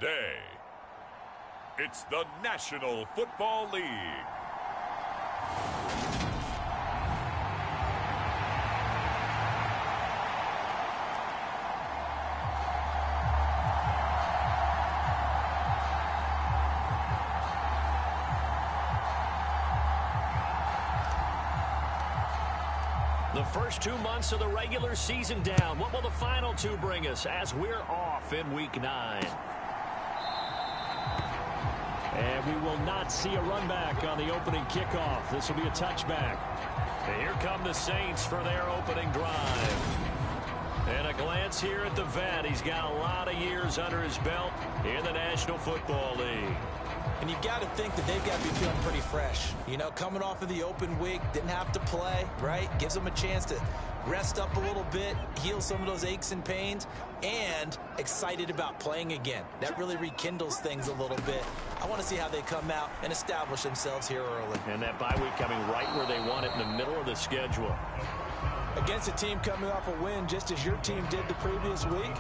Today, it's the National Football League. The first 2 months of the regular season down. What will the final two bring us as we're off in Week 9? And we will not see a run back on the opening kickoff. This will be a touchback. And here come the Saints for their opening drive. And a glance here at the vet. He's got a lot of years under his belt in the National Football League. And you've got to think that they've got to be feeling pretty fresh. You know, coming off of the open week, didn't have to play, right? Gives them a chance to rest up a little bit, heal some of those aches and pains, and excited about playing again. That really rekindles things a little bit. I want to see how they come out and establish themselves here early. And that bye week coming right where they want it, in the middle of the schedule. Against a team coming off a win just as your team did the previous week,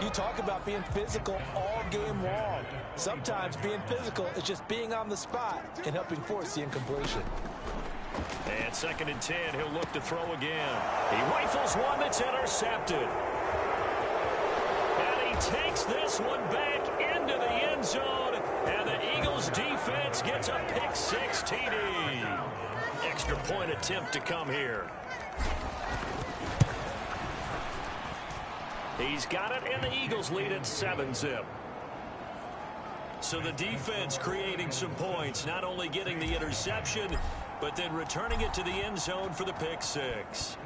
you talk about being physical all game long. Sometimes being physical is just being on the spot and helping force the incompletion. And 2nd and 10, he'll look to throw again. He rifles one that's intercepted. And he takes this one back into the end zone. And the Eagles defense gets a pick-6 TD. Extra point attempt to come here. He's got it, and the Eagles lead at 7-zip. So the defense creating some points, not only getting the interception, but then returning it to the end zone for the pick-6.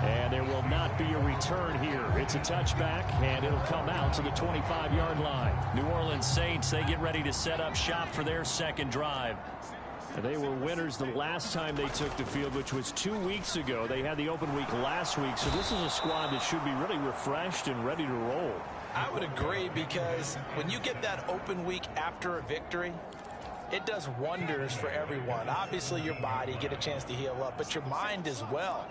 And there will not be a return here. It's a touchback, and it'll come out to the 25-yard line. New Orleans Saints, they get ready to set up shop for their second drive. They were winners the last time they took the field, which was 2 weeks ago. They had the open week last week, so this is a squad that should be really refreshed and ready to roll. I would agree, because when you get that open week after a victory, it does wonders for everyone. Obviously, your body, get a chance to heal up, but your mind as well.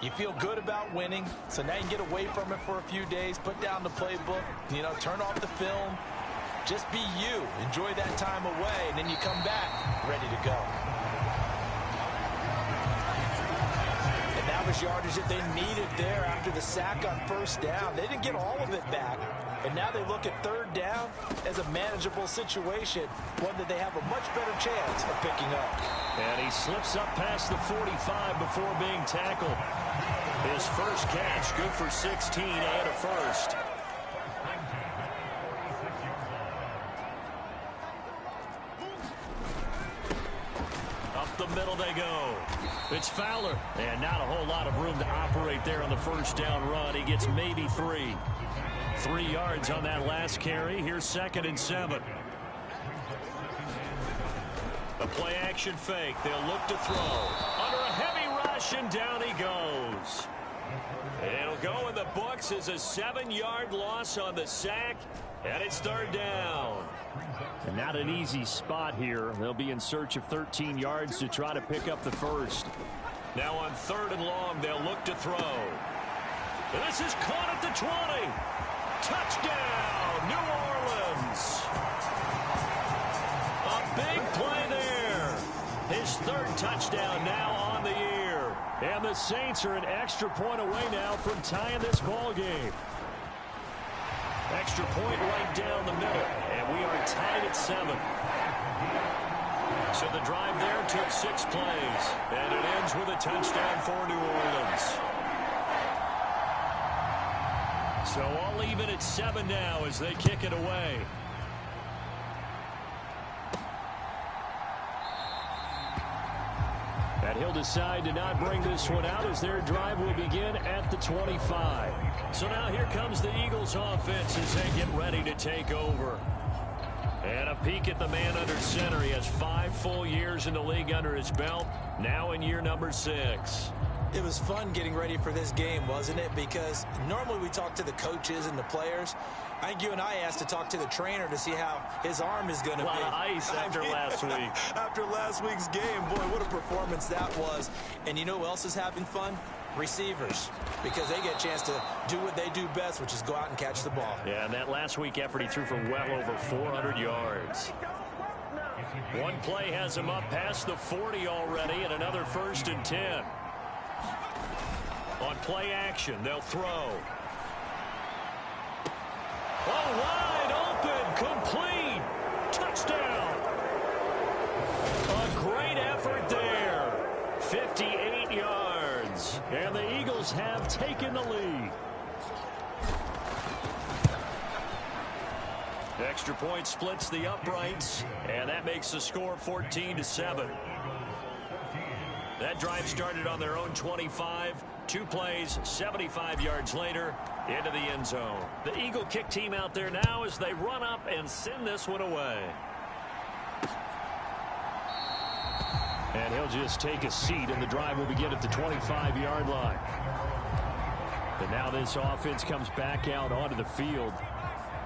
You feel good about winning, so now you can get away from it for a few days, put down the playbook, you know, turn off the film. Just be you. Enjoy that time away, and then you come back ready to go. And that was yardage that they needed there after the sack on first down. They didn't get all of it back, and now they look at third down as a manageable situation, one that they have a much better chance of picking up. And he slips up past the 45 before being tackled. His first catch, good for 16 and a first. The middle they go. It's Fowler. And not a whole lot of room to operate there on the first down run. He gets maybe 3. 3 yards on that last carry. Here's 2nd and 7. A play action fake. They'll look to throw. Under a heavy rush, and down he goes. It'll go in the books as a 7-yard loss on the sack. And it's third down. And not an easy spot here. They'll be in search of 13 yards to try to pick up the first. Now on 3rd and long, they'll look to throw. And this is caught at the 20. Touchdown, New Orleans. A big play there. His 3rd touchdown now on the year. And the Saints are an extra point away now from tying this ball game. Extra point right down the middle, and we are tied at 7. So the drive there took 6 plays, and it ends with a touchdown for New Orleans. So all even at 7 now as they kick it away. And he'll decide to not bring this one out as their drive will begin at the 25. So now here comes the Eagles offense as they get ready to take over. And a peek at the man under center. He has 5 full years in the league under his belt, now in year number 6. It was fun getting ready for this game, wasn't it? Because normally we talk to the coaches and the players. I think you and I asked to talk to the trainer to see how his arm is going to be. A lot of ice after last week. After last week's game, boy, what a performance that was. And you know who else is having fun? Receivers, because they get a chance to do what they do best, which is go out and catch the ball. Yeah, and that last week effort, he threw for well over 400 yards. One play has him up past the 40 already, and another 1st and 10. On play action, they'll throw. Oh, wide open, complete, touchdown. A great effort there, 58 yards, and the Eagles have taken the lead. Extra point splits the uprights, and that makes the score 14-7. That drive started on their own 25. 2 plays, 75 yards later, into the end zone. The Eagle kick team out there now as they run up and send this one away. And he'll just take a seat, and the drive will begin at the 25-yard line. And now this offense comes back out onto the field.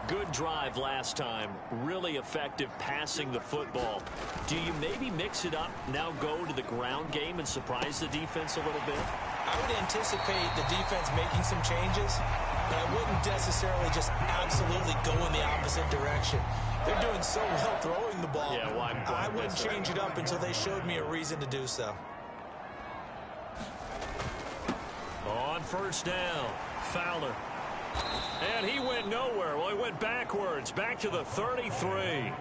Good drive last time. Really effective passing the football. Do you maybe mix it up, now go to the ground game and surprise the defense a little bit? I would anticipate the defense making some changes, but I wouldn't necessarily just absolutely go in the opposite direction. They're doing so well throwing the ball. Yeah, well, I wouldn't change it up until they showed me a reason to do so. On 1st down, Fowler. And he went nowhere. Well, he went backwards, back to the 33.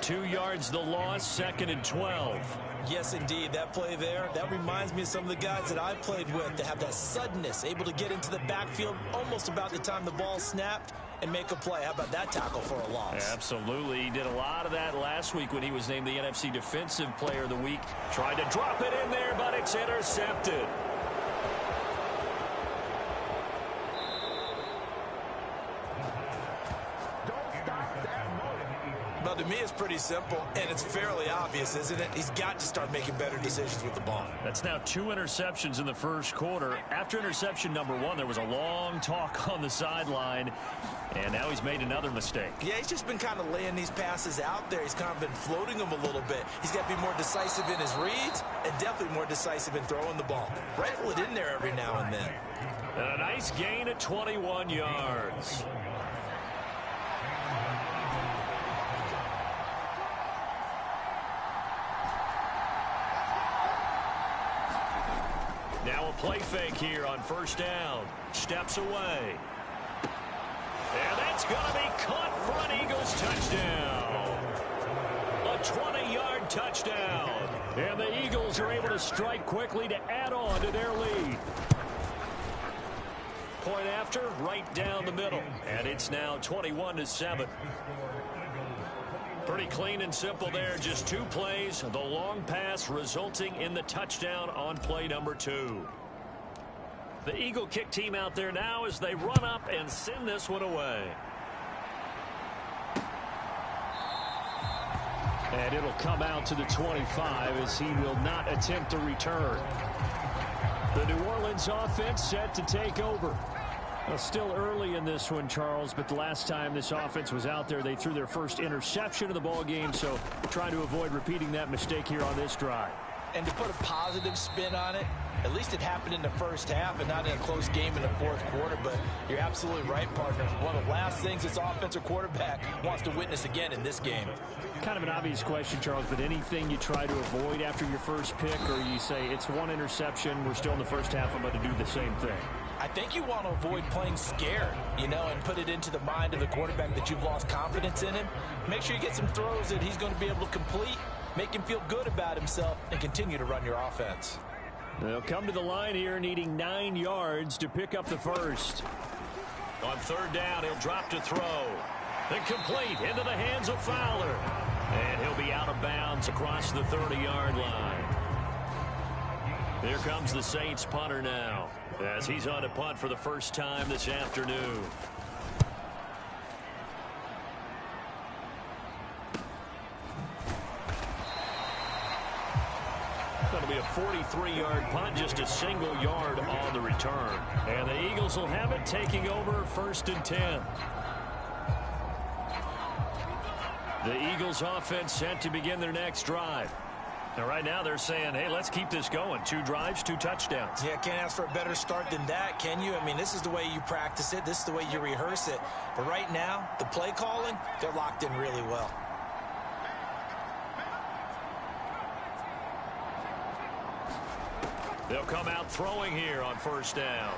2 yards the loss, 2nd and 12. Yes, indeed. That play there, that reminds me of some of the guys that I played with that have that suddenness, able to get into the backfield almost about the time the ball snapped and make a play. How about that tackle for a loss? Absolutely. He did a lot of that last week when he was named the NFC Defensive Player of the Week. Tried to drop it in there, but it's intercepted. Well, to me, it's pretty simple, and it's fairly obvious, isn't it? He's got to start making better decisions with the ball. That's now 2 interceptions in the first quarter. After interception number 1, there was a long talk on the sideline, and now he's made another mistake. Yeah, he's just been kind of laying these passes out there. He's kind of been floating them a little bit. He's got to be more decisive in his reads and definitely more decisive in throwing the ball. Rifle it in there every now and then. And a nice gain at 21 yards. Now a play fake here on 1st down. Steps away. And that's going to be caught for an Eagles touchdown. A 20-yard touchdown. And the Eagles are able to strike quickly to add on to their lead. Point after, right down the middle. And it's now 21-7. Pretty clean and simple there. Just 2 plays. The long pass resulting in the touchdown on play number 2. The Eagle kick team out there now as they run up and send this one away. And it'll come out to the 25 as he will not attempt a return. The New Orleans offense set to take over. Well, still early in this one, Charles, but the last time this offense was out there, they threw their first interception of the ball game, so trying to avoid repeating that mistake here on this drive. And to put a positive spin on it, at least it happened in the first half and not in a close game in the fourth quarter, but you're absolutely right, partner. One of the last things this offensive quarterback wants to witness again in this game. Kind of an obvious question, Charles, but anything you try to avoid after your first pick, or you say it's 1 interception, we're still in the first half, I'm going to do the same thing? I think you want to avoid playing scared, and put it into the mind of the quarterback that you've lost confidence in him. Make sure you get some throws that he's going to be able to complete, make him feel good about himself, and continue to run your offense. They'll come to the line here needing 9 yards to pick up the first. On 3rd down, he'll drop to throw. Then complete into the hands of Fowler. And he'll be out of bounds across the 30-yard line. Here comes the Saints punter now, as he's on a punt for the first time this afternoon. That'll be a 43-yard punt, just a single yard on the return. And the Eagles will have it, taking over 1st and 10. The Eagles offense set to begin their next drive. And right now they're saying, hey, let's keep this going. 2 drives, 2 touchdowns. Yeah, can't ask for a better start than that, can you? I mean, this is the way you practice it. This is the way you rehearse it. But right now, the play calling, they're locked in really well. They'll come out throwing here on first down.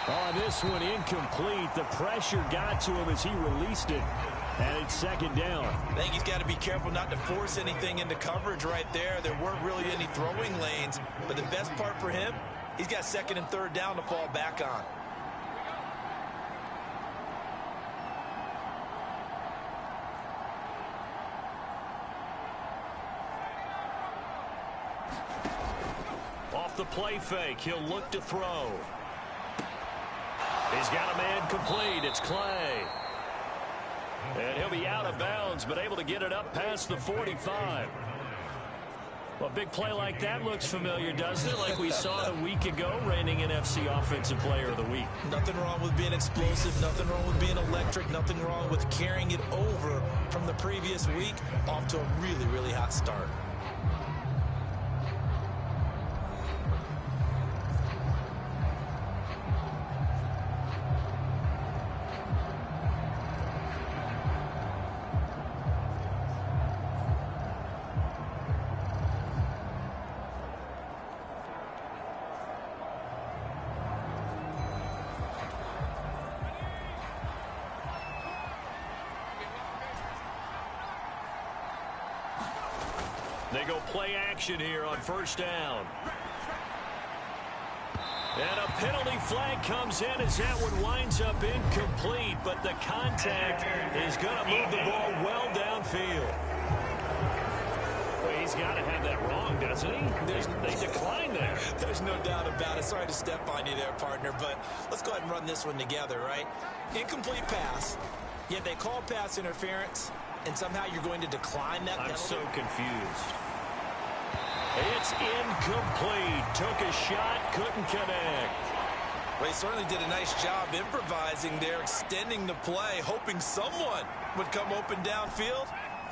On this one, incomplete. The pressure got to him as he released it. And it's second down. I think he's got to be careful not to force anything into coverage right there. There weren't really any throwing lanes. But the best part for him, he's got second and third down to fall back on. Off the play fake, he'll look to throw. He's got a man complete. It's Clay. And he'll be out of bounds, but able to get it up past the 45. Well, a big play like that looks familiar, doesn't it? Like we saw a week ago, reigning NFC Offensive Player of the Week. Nothing wrong with being explosive. Nothing wrong with being electric. Nothing wrong with carrying it over from the previous week off to a really, really hot start. They go play action here on first down. And a penalty flag comes in as that one winds up incomplete, but the contact is going to move the ball well downfield. Well, he's got to have that wrong, doesn't he? They decline there. There's no doubt about it. Sorry to step on you there, partner, but let's go ahead and run this one together, right? Incomplete pass, yet they call pass interference, and somehow you're going to decline that penalty? I'm so confused. It's incomplete. Took a shot, couldn't connect. Well, he certainly did a nice job improvising there, extending the play, hoping someone would come open downfield,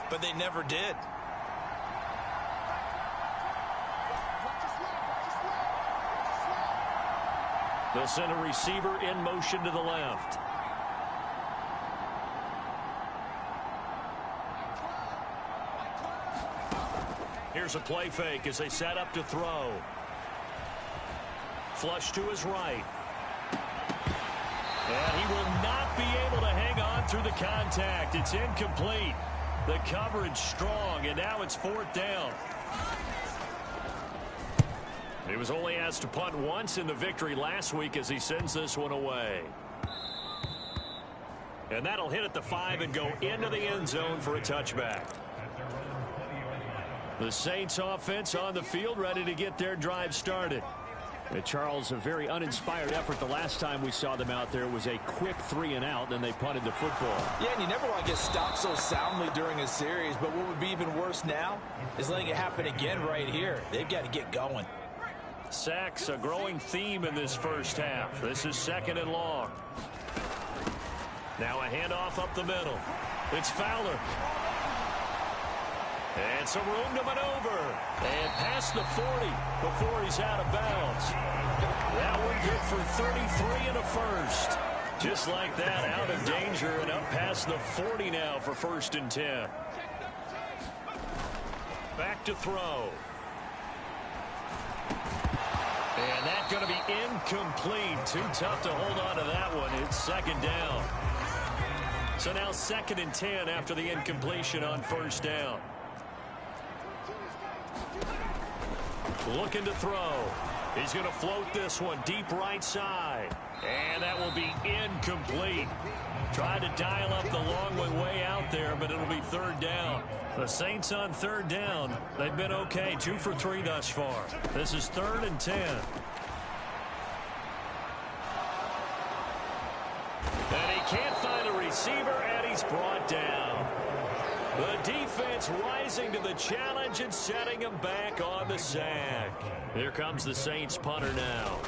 but they never did. They'll send a receiver in motion to the left. Here's a play fake as they set up to throw. Flush to his right. And he will not be able to hang on through the contact. It's incomplete. The coverage strong, and now it's fourth down. He was only asked to punt once in the victory last week as he sends this one away. And that'll hit at the 5 and go into the end zone for a touchback. The Saints offense on the field, ready to get their drive started. Charles, a very uninspired effort the last time we saw them out there was a quick 3 and out, then they punted the football. Yeah, and you never want to get stopped so soundly during a series, but what would be even worse now is letting it happen again right here. They've got to get going. Sacks, a growing theme in this first half. This is second and long. Now a handoff up the middle. It's Fowler. And some room to maneuver. And past the 40 before he's out of bounds. That one good for 33 and a first. Just like that, out of danger and up past the 40 now for first and 10. Back to throw. And that's going to be incomplete. Too tough to hold on to that one. It's second down. So now second and 10 after the incompletion on first down. Looking to throw. He's going to float this one deep right side. And that will be incomplete. Tried to dial up the long one way out there, but it'll be third down. The Saints on third down. They've been okay. 2 for 3 thus far. This is third and 10. And he can't find a receiver, and he's brought down. The defense rising to the challenge and setting him back on the sack. Here comes the Saints punter now,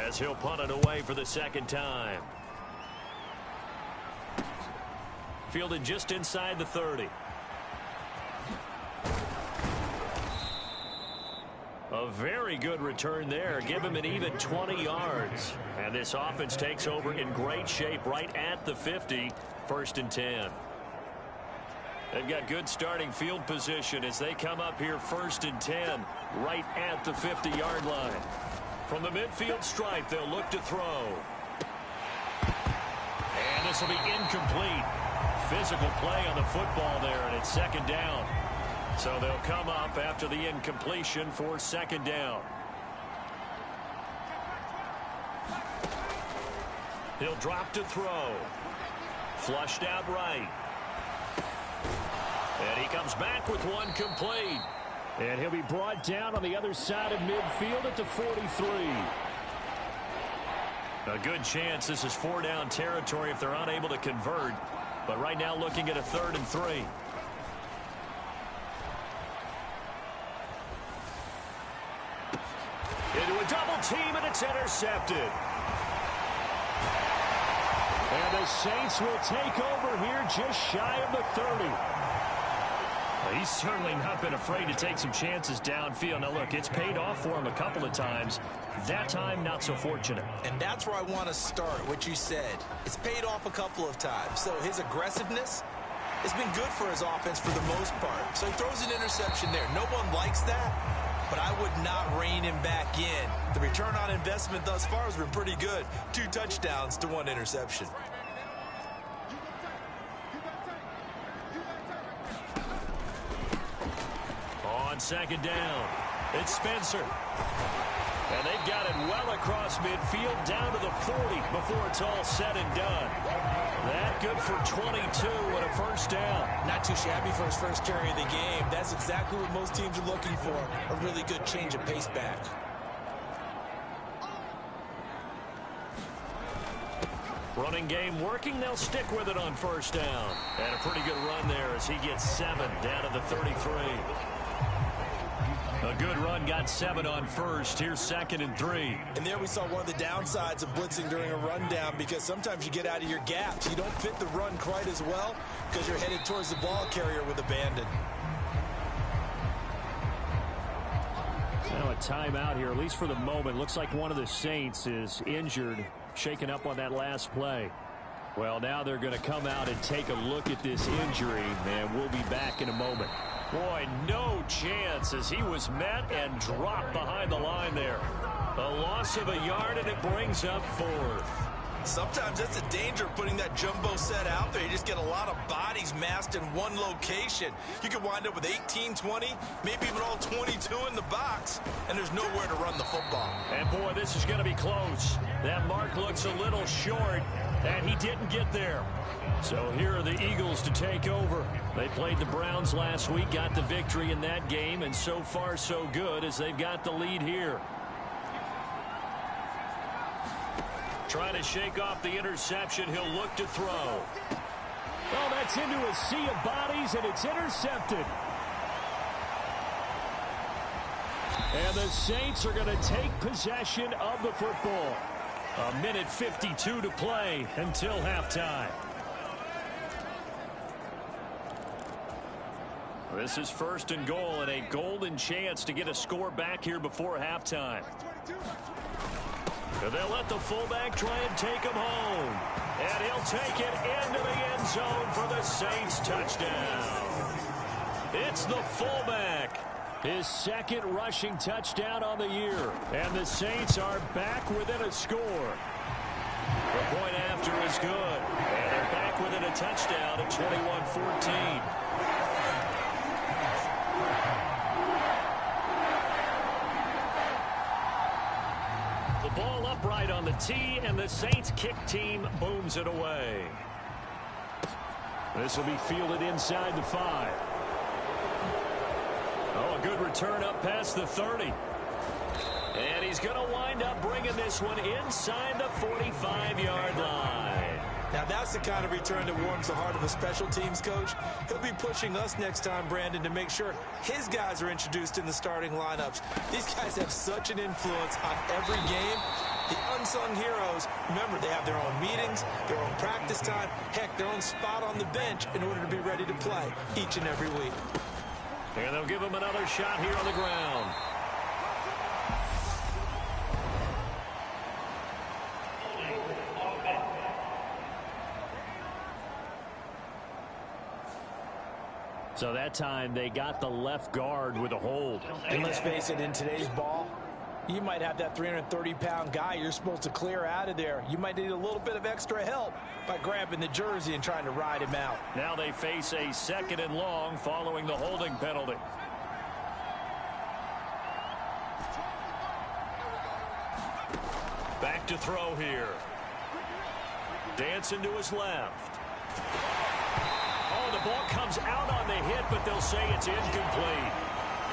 as he'll punt it away for the second time. Fielded just inside the 30. A very good return there. Give him an even 20 yards. And this offense takes over in great shape right at the 50. 1st and 10. They've got good starting field position as they come up here 1st and 10 right at the 50-yard line. From the midfield stripe, they'll look to throw. And this will be incomplete. Physical play on the football there, and it's 2nd down. So they'll come up after the incompletion for 2nd down. He'll drop to throw. Flushed out right. And he comes back with one complete. And he'll be brought down on the other side of midfield at the 43. A good chance this is 4-down territory if they're unable to convert. But right now looking at a 3rd and 3. Into a double team, and it's intercepted. And the Saints will take over here just shy of the 30. Well, he's certainly not been afraid to take some chances downfield. Now, look, it's paid off for him a couple of times. That time, not so fortunate. And that's where I want to start, what you said. It's paid off a couple of times. So his aggressiveness has been good for his offense for the most part. So he throws an interception there. No one likes that, but I would not rein him back in. The return on investment thus far has been pretty good. 2 touchdowns to 1 interception. On 2nd down, it's Spencer. And they've got it well across midfield down to the 40 before it's all said and done. That good for 22 and a 1st down. Not too shabby for his first carry of the game. That's exactly what most teams are looking for. A really good change of pace back. Running game working. They'll stick with it on 1st down. And a pretty good run there as he gets 7 down to the 33. A good run, got 7 on 1st. Here's 2nd and 3. And there we saw one of the downsides of blitzing during a rundown, because sometimes you get out of your gaps. You don't fit the run quite as well because you're headed towards the ball carrier with abandon. Now a timeout here, at least for the moment. Looks like one of the Saints is injured, shaken up on that last play. Well, now they're going to come out and take a look at this injury, and we'll be back in a moment. Boy, no chance as he was met and dropped behind the line there. A loss of a yard, and it brings up 4th. Sometimes that's the danger of putting that jumbo set out there. You just get a lot of bodies massed in one location. You could wind up with 18, 20, maybe even all 22 in the box, and there's nowhere to run the football. And, boy, this is going to be close. That mark looks a little short, and he didn't get there. So here are the Eagles to take over. They played the Browns last week, got the victory in that game, and so far so good as they've got the lead here. Trying to shake off the interception. He'll look to throw. Oh, that's into a sea of bodies, and it's intercepted. And the Saints are going to take possession of the football. 1:52 to play until halftime. This is 1st and goal, and a golden chance to get a score back here before halftime. They'll let the fullback try and take him home. And he'll take it into the end zone for the Saints touchdown. It's the fullback. His 2nd rushing touchdown on the year. And the Saints are back within a score. The point after is good. And they're back within a touchdown at 21-14. Ball upright on the tee, and the Saints kick team booms it away. This will be fielded inside the 5. Oh, a good return up past the 30. And he's going to wind up bringing this one inside the 45-yard line. Now, that's the kind of return that warms the heart of a special teams coach. He'll be pushing us next time, Brandon, to make sure his guys are introduced in the starting lineups. These guys have such an influence on every game. The unsung heroes, remember, they have their own meetings, their own practice time, heck, their own spot on the bench in order to be ready to play each and every week. And they'll give him another shot here on the ground. So that time they got the left guard with a hold. And let's face it, in today's ball, you might have that 330-pound guy you're supposed to clear out of there. You might need a little bit of extra help by grabbing the jersey and trying to ride him out. Now they face a 2nd and long following the holding penalty. Back to throw here. Dancing to his left. Oh, the ball comes out on the hit, but they'll say it's incomplete.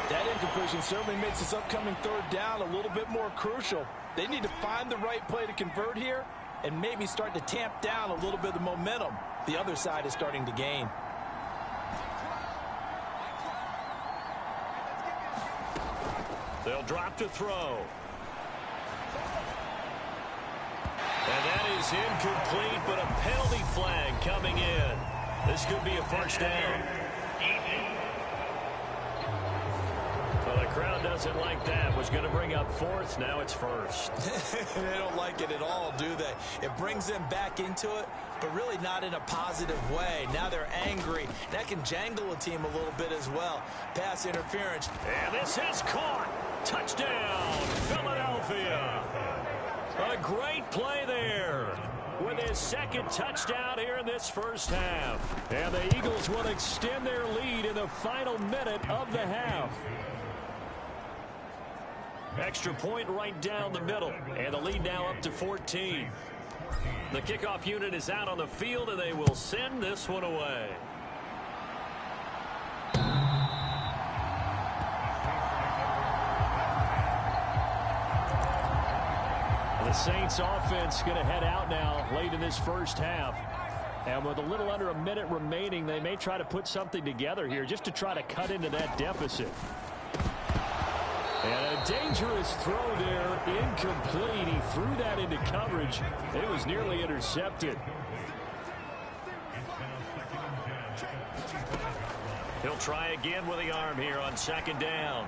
That incompletion certainly makes this upcoming 3rd down a little bit more crucial. They need to find the right play to convert here and maybe start to tamp down a little bit of momentum the other side is starting to gain. They'll drop to throw. And that is incomplete, but a penalty flag coming in. This could be a first down. Well, the crowd doesn't like that. Was going to bring up 4th. Now it's 1st. They don't like it at all, do they? It brings them back into it, but really not in a positive way. Now they're angry. That can jangle a team a little bit as well. Pass interference. And this is caught. Touchdown, Philadelphia. A great play there with his 2nd touchdown here in this first half. And the Eagles will extend their lead in the final minute of the half. Extra point right down the middle, and the lead now up to 14. The kickoff unit is out on the field, and they will send this one away. The Saints offense going to head out now late in this first half. And with a little under a minute remaining, they may try to put something together here just to try to cut into that deficit. And a dangerous throw there, incomplete. He threw that into coverage. It was nearly intercepted. He'll try again with the arm here on 2nd down.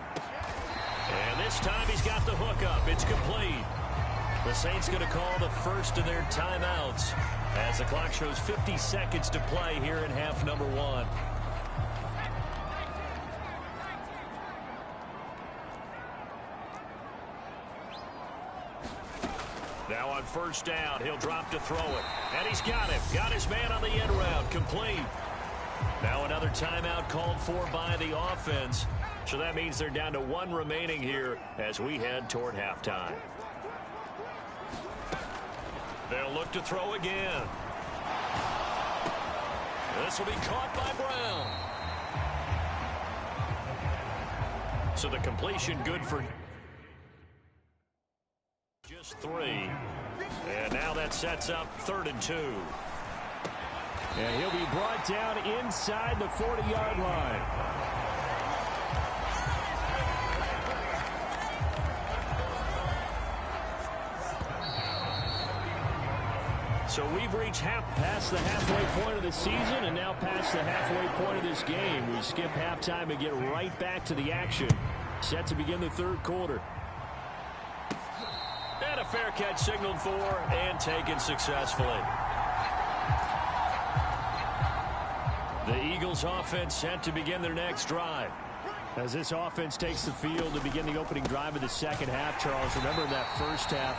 And this time he's got the hook up. It's complete. The Saints going to call the first of their timeouts as the clock shows 50 seconds to play here in half number 1. Now on 1st down, he'll drop to throw it. And he's got him. Got his man on the end route. Complete. Now another timeout called for by the offense. So that means they're down to 1 remaining here as we head toward halftime. They'll look to throw again. This will be caught by Brown. So the completion good for just 3. And now that sets up 3rd and 2. And he'll be brought down inside the 40-yard line. So we've reached past the halfway point of the season and now past the halfway point of this game. We skip halftime and get right back to the action. Set to begin the 3rd quarter. And a fair catch signaled for and taken successfully. The Eagles offense set to begin their next drive. As this offense takes the field to begin the opening drive of the 2nd half, Charles, remember in that first half,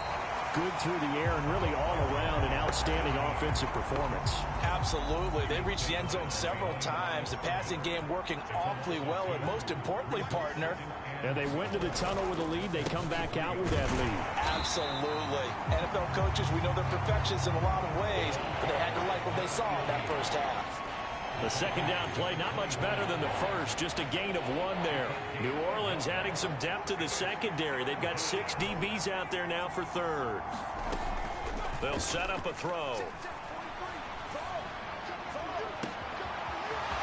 good through the air and really all around an outstanding offensive performance. Absolutely. They reached the end zone several times. The passing game working awfully well, and most importantly, partner. And they went to the tunnel with a lead. They come back out with that lead. Absolutely. NFL coaches, we know they're perfectionists in a lot of ways, but they had to like what they saw in that first half. The 2nd down play, not much better than the first, just a gain of 1 there. New Orleans adding some depth to the secondary. They've got 6 DBs out there now for 3rd. They'll set up a throw.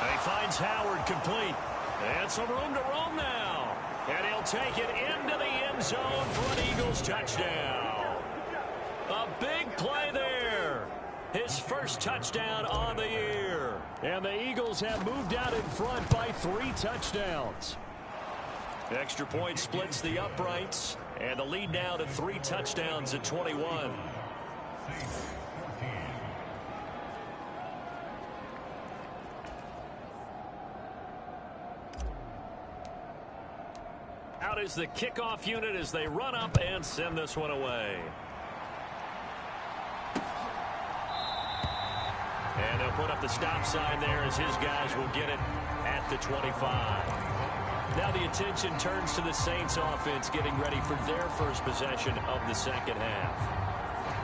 And he finds Howard complete. And some room to roam now. And he'll take it into the end zone for an Eagles touchdown. A big play there. His first touchdown on the year. And the Eagles have moved out in front by 3 touchdowns. The extra point splits the uprights. And the lead now to 3 touchdowns at 21. out is the kickoff unit as they run up and send this one away. And they'll put up the stop sign there as his guys will get it at the 25. Now the attention turns to the Saints offense getting ready for their first possession of the second half.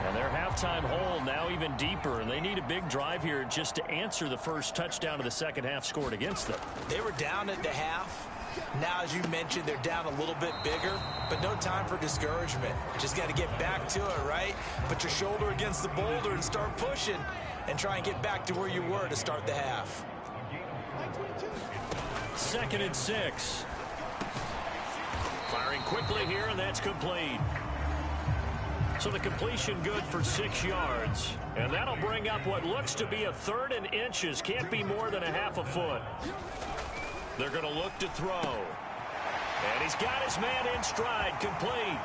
And their halftime hole now even deeper, and they need a big drive here just to answer the first touchdown of the second half scored against them. They were down at the half. Now, as you mentioned, they're down a little bit bigger, but no time for discouragement. Just got to get back to it, right? Put your shoulder against the boulder and start pushing and try and get back to where you were to start the half. 2nd and 6. Firing quickly here, and that's complete. So the completion good for 6 yards. And that'll bring up what looks to be a 3rd and inches. Can't be more than a half a foot. They're going to look to throw. And he's got his man in stride. Complete.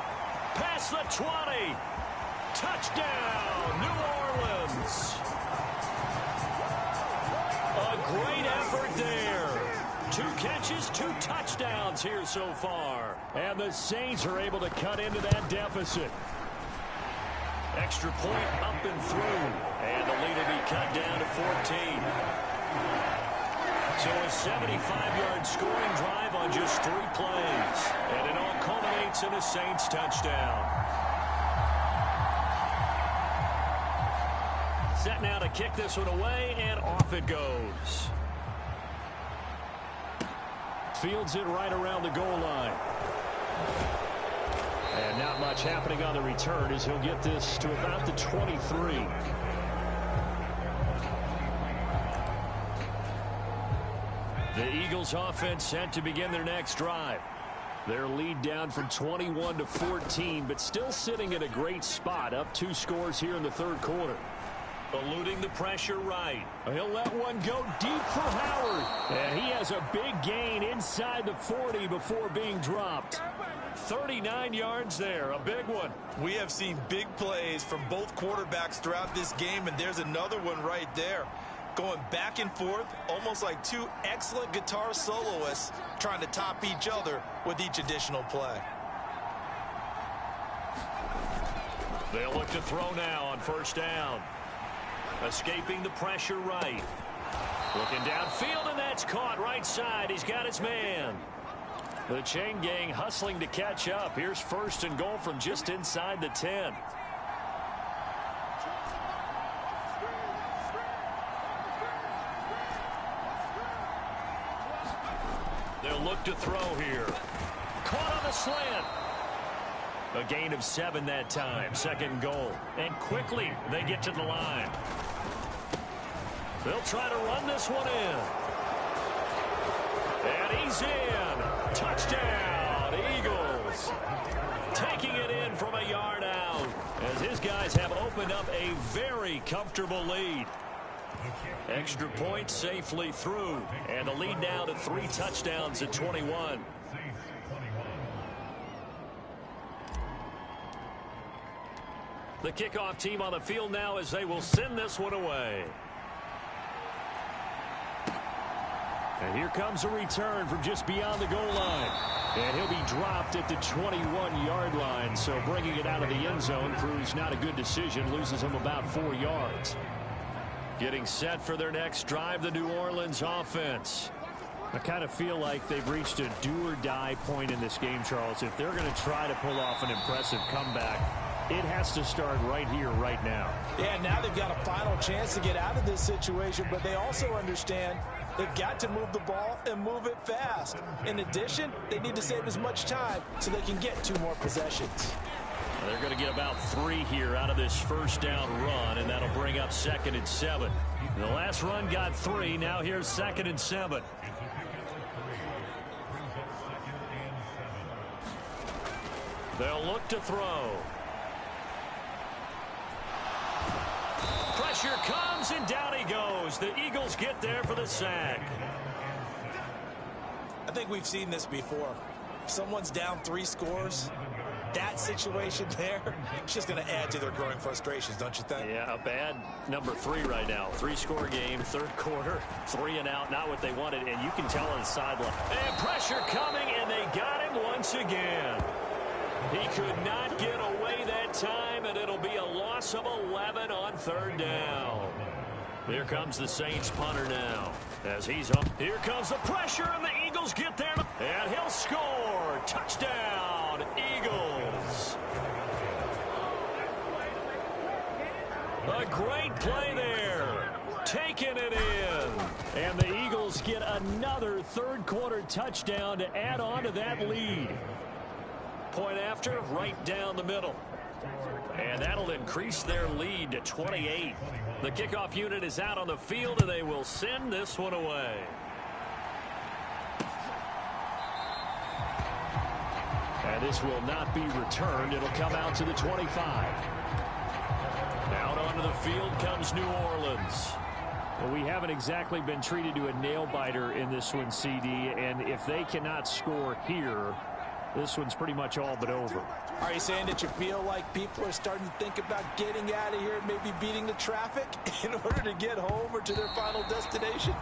Past the 20. Touchdown, New Orleans. A great effort there. 2 catches, 2 touchdowns here so far. And the Saints are able to cut into that deficit. Extra point up and through. And the lead will be cut down to 14. So a 75-yard scoring drive on just 3 plays. And it all culminates in a Saints touchdown. Set now to kick this one away, and off it goes. Fields it right around the goal line. And not much happening on the return as he'll get this to about the 23. The Eagles offense set to begin their next drive. Their lead down from 21 to 14, but still sitting at a great spot, up 2 scores here in the 3rd quarter. Eluding the pressure right. He'll let one go deep for Howard. And he has a big gain inside the 40 before being dropped. 39 yards there, a big one. We have seen big plays from both quarterbacks throughout this game, and there's another one right there. Going back and forth, almost like 2 excellent guitar soloists trying to top each other with each additional play. They'll look to throw now on 1st down. Escaping the pressure right. Looking downfield, and that's caught right side. He's got his man. The chain gang hustling to catch up. Here's 1st and goal from just inside the 10. They'll look to throw here. Caught on the slant. A gain of 7 that time. 2nd goal. And quickly they get to the line. They'll try to run this one in. And he's in. Touchdown, Eagles. Taking it in from a yard out as his guys have opened up a very comfortable lead. Extra point safely through. And the lead now to 3 touchdowns at 21. The kickoff team on the field now as they will send this one away. And here comes a return from just beyond the goal line. And he'll be dropped at the 21-yard line. So bringing it out of the end zone proves not a good decision. Loses him about 4 yards. Getting set for their next drive, the New Orleans offense. I kind of feel like they've reached a do-or-die point in this game, Charles. If they're going to try to pull off an impressive comeback, it has to start right here, right now. Yeah, now they've got a final chance to get out of this situation, but they also understand they've got to move the ball and move it fast. In addition, they need to save as much time so they can get 2 more possessions. They're going to get about 3 here out of this 1st down run, and that'll bring up 2nd and 7. The last run got 3. Now here's 2nd and 7. They'll look to throw. Pressure comes, and down he goes. The Eagles get there for the sack. I think we've seen this before. If someone's down 3 scores, that situation there, it's just going to add to their growing frustrations, don't you think? Yeah, a bad number 3 right now. 3-score game, 3rd quarter, 3 and out, not what they wanted, and you can tell on the sideline. And pressure coming, and they got him 1 once again. He could not get away that time, and it'll be a loss of 11 on third down. Here comes the Saints punter now. As he's up, here comes the pressure, and the Eagles get there. And he'll score. Touchdown, Eagles. A great play there. Taking it in. And the Eagles get another third-quarter touchdown to add on to that lead. Point after, right down the middle. And that'll increase their lead to 28. The kickoff unit is out on the field, and they will send this one away. And this will not be returned. It'll come out to the 25. Out onto the field comes New Orleans. Well, we haven't exactly been treated to a nail-biter in this one, CD, and if they cannot score here, this one's pretty much all but over. Are you saying that you feel like people are starting to think about getting out of here and maybe beating the traffic in order to get home or to their final destination?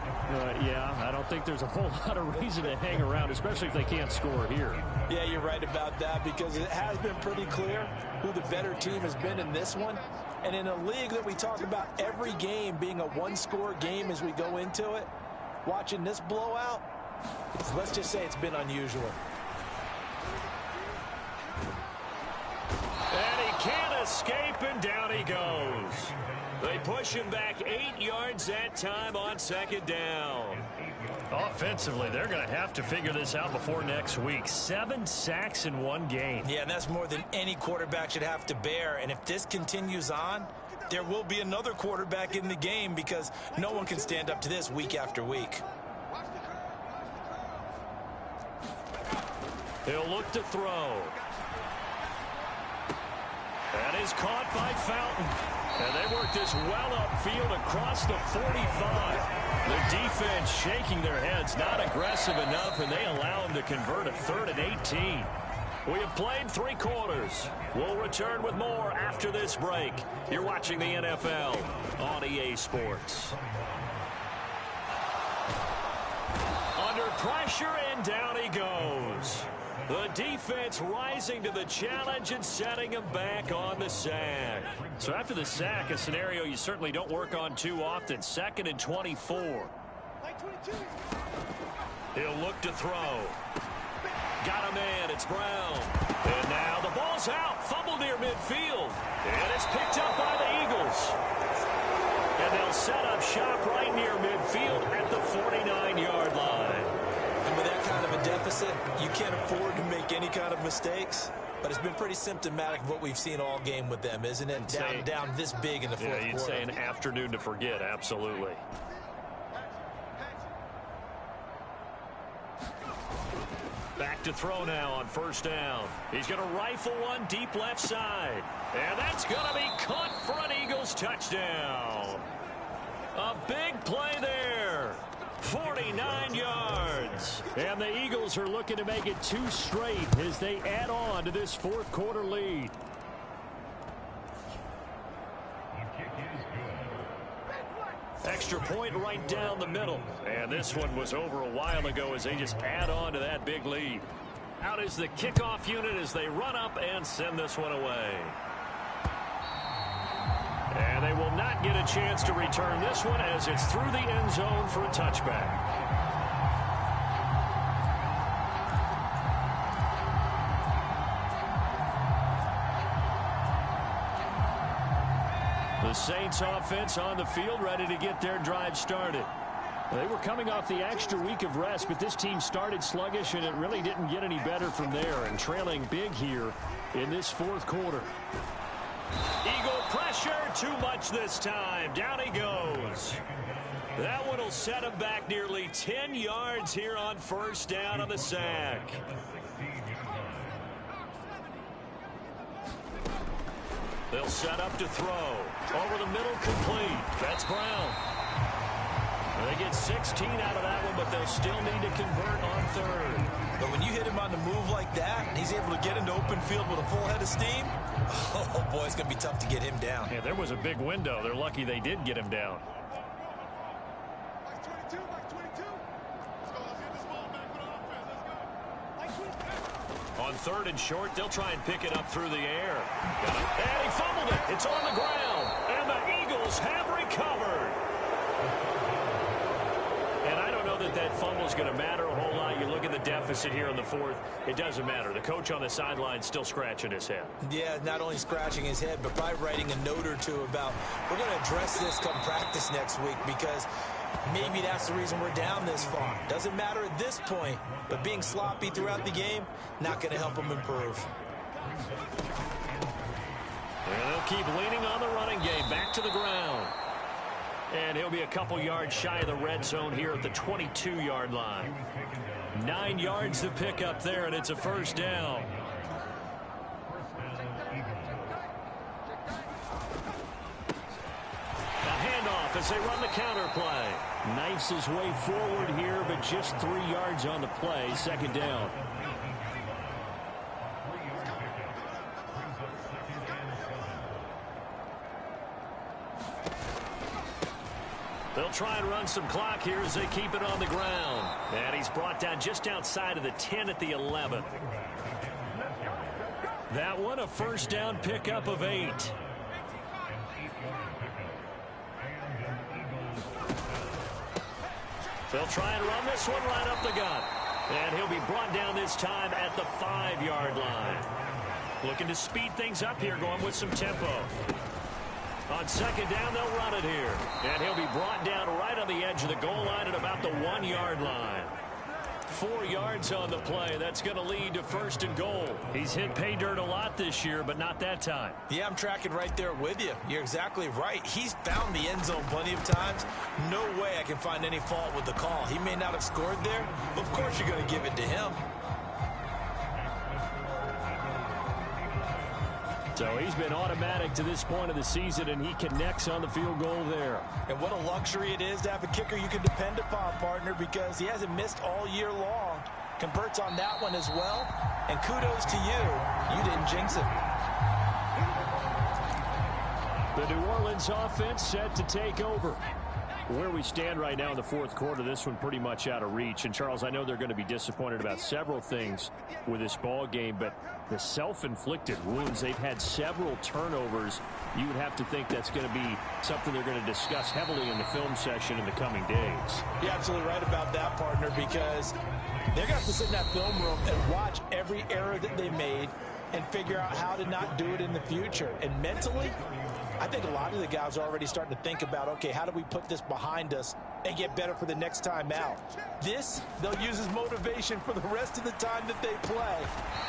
Yeah, I don't think there's a whole lot of reason to hang around, especially if they can't score here. Yeah, you're right about that, because it has been pretty clear who the better team has been in this one. And in a league that we talk about every game being a one-score game as we go into it, watching this blowout, let's just say it's been unusual. And he can't escape, and down he goes. They push him back 8 yards that time on second down. Offensively, they're going to have to figure this out before next week. 7 sacks in one game. Yeah, and that's more than any quarterback should have to bear. And if this continues on, there will be another quarterback in the game, because no one can stand up to this week after week. He'll look to throw. That is caught by Fountain. And they work this well upfield across the 45. The defense shaking their heads, not aggressive enough, and they allow him to convert a 3rd and 18. We have played 3 quarters. We'll return with more after this break. You're watching the NFL on EA Sports. Under pressure, and down he goes. The defense rising to the challenge and setting him back on the sack. So after the sack, a scenario you certainly don't work on too often. 2nd and 24. He'll look to throw. Got a man. It's Brown. And now the ball's out. Fumble near midfield. And it's picked up by the Eagles. And they'll set up shop right near midfield at the 49-yard line. And with that kind of a deficit, you can't afford to make any kind of mistakes. But it's been pretty symptomatic of what we've seen all game with them, isn't it? Down this big in the fourth quarter. Yeah, you'd say an afternoon to forget, absolutely. Back to throw now on first down. He's going to rifle one deep left side. And that's going to be caught for an Eagles touchdown. A big play there. 49 yards. And the Eagles are looking to make it 2 straight as they add on to this fourth quarter lead. Extra point right down the middle. And this one was over a while ago as they just add on to that big lead. Out is the kickoff unit as they run up and send this one away. And they will not get a chance to return this one as it's through the end zone for a touchback. The Saints offense on the field ready to get their drive started. They were coming off the extra week of rest, but this team started sluggish, and it really didn't get any better from there, and trailing big here in this fourth quarter. Eagle pressure, too much this time. Down he goes. That one will set him back nearly 10 yards here on first down on the sack. They'll set up to throw. Over the middle, complete. That's Brown. They get 16 out of that one, but they'll still need to convert on third. But when you hit him on the move like that, and he's able to get into open field with a full head of steam, oh boy, it's going to be tough to get him down. Yeah, there was a big window. They're lucky they did get him down. On 3rd and short, they'll try and pick it up through the air. And he fumbled it. It's on the ground. And the Eagles have recovered. And I don't know that fumble is going to matter a whole lot. You look at the deficit here in the 4th. It doesn't matter. The coach on the sideline still scratching his head. Yeah, not only scratching his head, but probably writing a note or two about, we're going to address this come practice next week, because maybe that's the reason we're down this far. Doesn't matter at this point, but being sloppy throughout the game, not going to help them improve. And they'll keep leaning on the running game. Back to the ground. And he'll be a couple yards shy of the red zone here at the 22-yard line. 9 yards to pick up there, and it's a first down. A handoff as they run the counter play. Knifes his way forward here, but just 3 yards on the play. Second down. They'll try and run some clock here as they keep it on the ground. And he's brought down just outside of the 10 at the 11. That one, a first down pickup of 8. They'll try and run this one right up the gut. And he'll be brought down this time at the 5-yard line. Looking to speed things up here, going with some tempo. On second down, they'll run it here. And he'll be brought down right on the edge of the goal line at about the 1-yard line. 4 yards on the play. That's going to lead to first and goal. He's hit pay dirt a lot this year, but not that time. Yeah, I'm tracking right there with you. You're exactly right. He's found the end zone plenty of times. No way I can find any fault with the call. He may not have scored there, but of course you're going to give it to him. So he's been automatic to this point of the season, and he connects on the field goal there. And what a luxury it is to have a kicker you can depend upon, partner, because he hasn't missed all year long. Converts on that one as well. And kudos to you. You didn't jinx it. The New Orleans offense set to take over. Where we stand right now in the 4th quarter, this one pretty much out of reach. And, Charles, I know they're going to be disappointed about several things with this ball game, but the self-inflicted wounds, they've had several turnovers. You would have to think that's going to be something they're going to discuss heavily in the film session in the coming days. You're absolutely right about that, partner, because they're going to have to sit in that film room and watch every error that they made and figure out how to not do it in the future. And mentally, I think a lot of the guys are already starting to think about, okay, how do we put this behind us and get better for the next time out? This, they'll use as motivation for the rest of the time that they play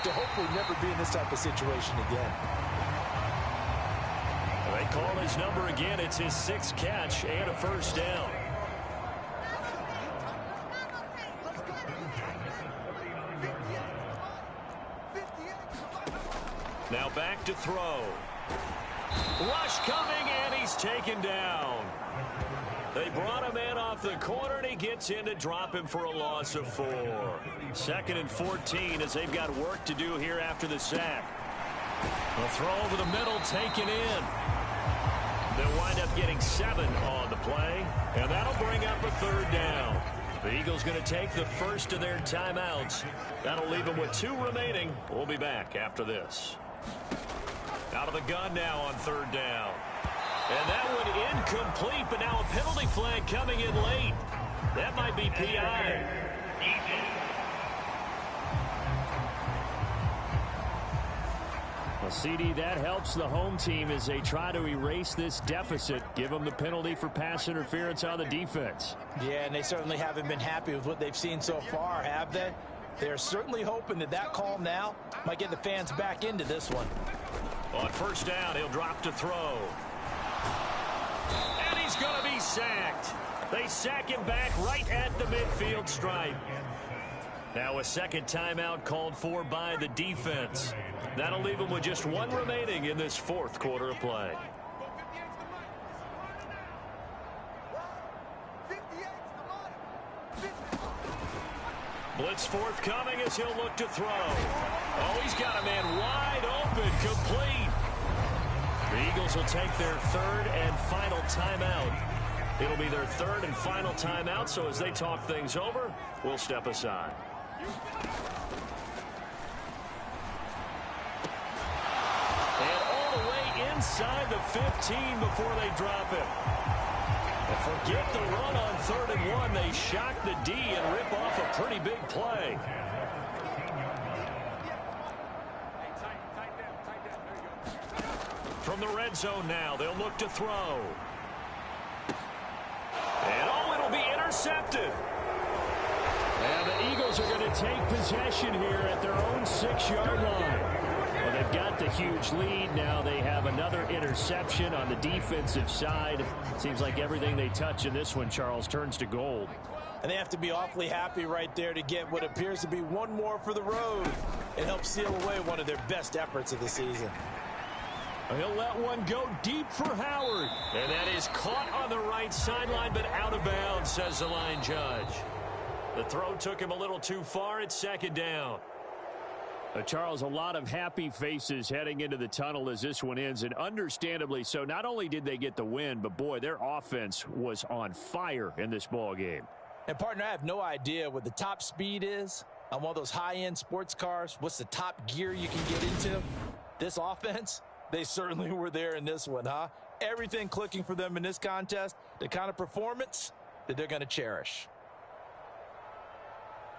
to hopefully never be in this type of situation again. They call his number again. It's his 6th catch and a first down. Now back to throw. Rush coming, and he's taken down. They brought him in off the corner, and he gets in to drop him for a loss of 4. 2nd and 14 as they've got work to do here after the sack. A throw over the middle, taken in. They'll wind up getting 7 on the play, and that'll bring up a 3rd down. The Eagles going to take the first of their timeouts. That'll leave them with 2 remaining. We'll be back after this. Out of the gun now on 3rd down. And that one incomplete, but now a penalty flag coming in late. That might be PI. Well, CD, that helps the home team as they try to erase this deficit. Give them the penalty for pass interference on the defense. Yeah, and they certainly haven't been happy with what they've seen so far, have they? They're certainly hoping that that call now might get the fans back into this one. On 1st down, he'll drop to throw. And he's going to be sacked. They sack him back right at the midfield stripe. Now a 2nd timeout called for by the defense. That'll leave them with just 1 remaining in this 4th quarter of play. Blitz forthcoming as he'll look to throw. Oh, he's got a man wide open, complete. The Eagles will take their 3rd and final timeout. It'll be their 3rd and final timeout, so as they talk things over, we'll step aside. inside the 15 before they drop him. And forget the run on 3rd and 1. They shock the D and rip off a pretty big play. From the red zone now, they'll look to throw. And it'll be intercepted. And the Eagles are going to take possession here at their own 6-yard line. Well, they've got the huge lead. Now they have another interception on the defensive side. Seems like everything they touch in this one, Charles, turns to gold. And they have to be awfully happy right there to get what appears to be one more for the road. It helps seal away one of their best efforts of the season. He'll let one go deep for Howard. And that is caught on the right sideline, but out of bounds, says the line judge. The throw took him a little too far. It's 2nd down. Charles, a lot of happy faces heading into the tunnel as this one ends, and understandably so. Not only did they get the win, but, boy, their offense was on fire in this ball game. And, partner, I have no idea what the top speed is on one of those high-end sports cars. What's the top gear you can get into? This offense, they certainly were there in this one, huh? Everything clicking for them in this contest, the kind of performance that they're going to cherish.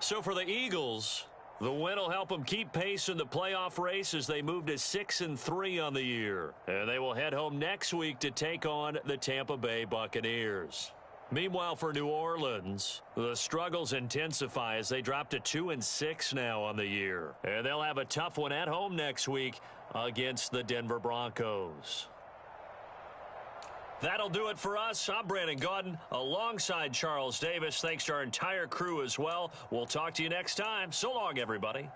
So for the Eagles, the win will help them keep pace in the playoff race as they move to 6-3 on the year. And they will head home next week to take on the Tampa Bay Buccaneers. Meanwhile, for New Orleans, the struggles intensify as they drop to 2-6 now on the year. And they'll have a tough one at home next week against the Denver Broncos. That'll do it for us. I'm Brandon Gaudin alongside Charles Davis. Thanks to our entire crew as well. We'll talk to you next time. So long, everybody.